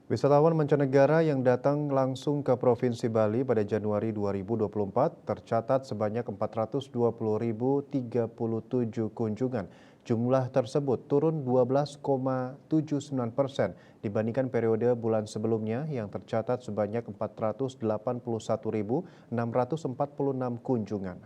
Wisatawan mancanegara yang datang langsung ke Provinsi Bali pada Januari 2024 tercatat sebanyak 420.037 kunjungan. Jumlah tersebut turun 12,79% dibandingkan periode bulan sebelumnya yang tercatat sebanyak 481.646 kunjungan.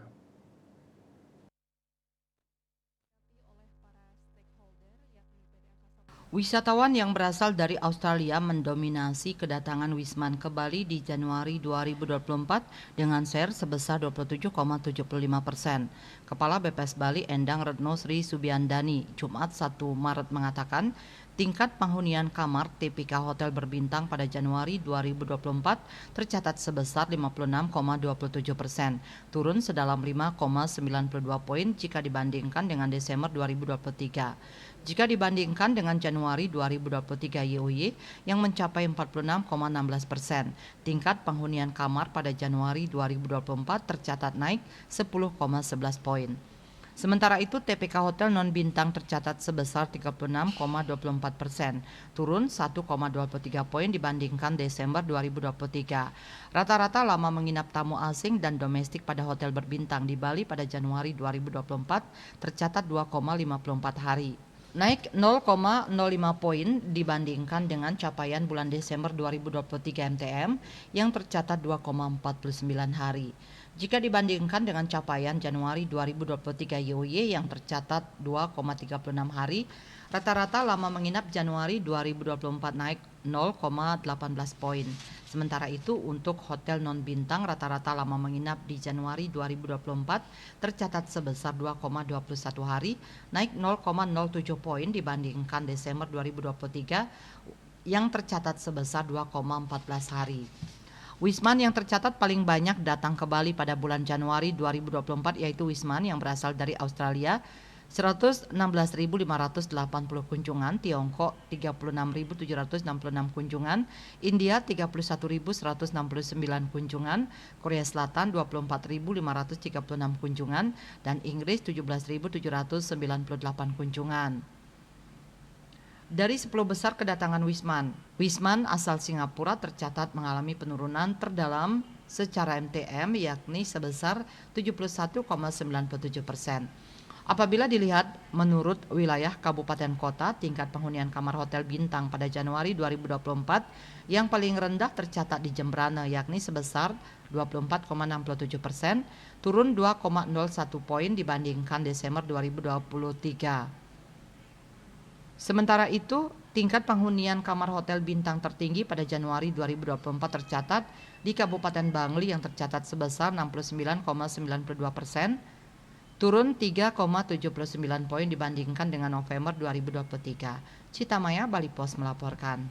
Wisatawan yang berasal dari Australia mendominasi kedatangan Wisman ke Bali di Januari 2024 dengan share sebesar 27,75%. Kepala BPS Bali Endang Retno Sri Subiandani Jumat 1 Maret mengatakan tingkat penghunian kamar TPK hotel berbintang pada Januari 2024 tercatat sebesar 56,27%, turun sedalam 5,92 poin jika dibandingkan dengan Desember 2023. Jika dibandingkan dengan Januari 2023 YOY yang mencapai 46,16%, tingkat penghunian kamar pada Januari 2024 tercatat naik 10,11 poin. Sementara itu TPK Hotel non-bintang tercatat sebesar 36,24%, turun 1,23 poin dibandingkan Desember 2023. Rata-rata lama menginap tamu asing dan domestik pada hotel berbintang di Bali pada Januari 2024 tercatat 2,54 hari. Naik 0,05 poin dibandingkan dengan capaian bulan Desember 2023 MTM yang tercatat 2,49 hari. Jika dibandingkan dengan capaian Januari 2023 YOY yang tercatat 2,36 hari, rata-rata lama menginap Januari 2024 naik 0,18 poin. Sementara itu untuk hotel non-bintang rata-rata lama menginap di Januari 2024 tercatat sebesar 2,21 hari, naik 0,07 poin dibandingkan Desember 2023 yang tercatat sebesar 2,14 hari. Wisman yang tercatat paling banyak datang ke Bali pada bulan Januari 2024 yaitu Wisman yang berasal dari Australia 116.580 kunjungan, Tiongkok 36.766 kunjungan, India 31.169 kunjungan, Korea Selatan 24.536 kunjungan, dan Inggris 17.798 kunjungan. Dari 10 besar kedatangan Wisman asal Singapura tercatat mengalami penurunan terdalam secara MTM yakni sebesar 71,97%. Apabila dilihat menurut wilayah kabupaten kota, tingkat penghunian kamar hotel bintang pada Januari 2024 yang paling rendah tercatat di Jembrana yakni sebesar 24,67%, turun 2,01 poin dibandingkan Desember 2023. Sementara itu, tingkat penghunian kamar hotel bintang tertinggi pada Januari 2024 tercatat di Kabupaten Bangli yang tercatat sebesar 69,92%, turun 3,79 poin dibandingkan dengan November 2023. Citamaya, Bali Post melaporkan.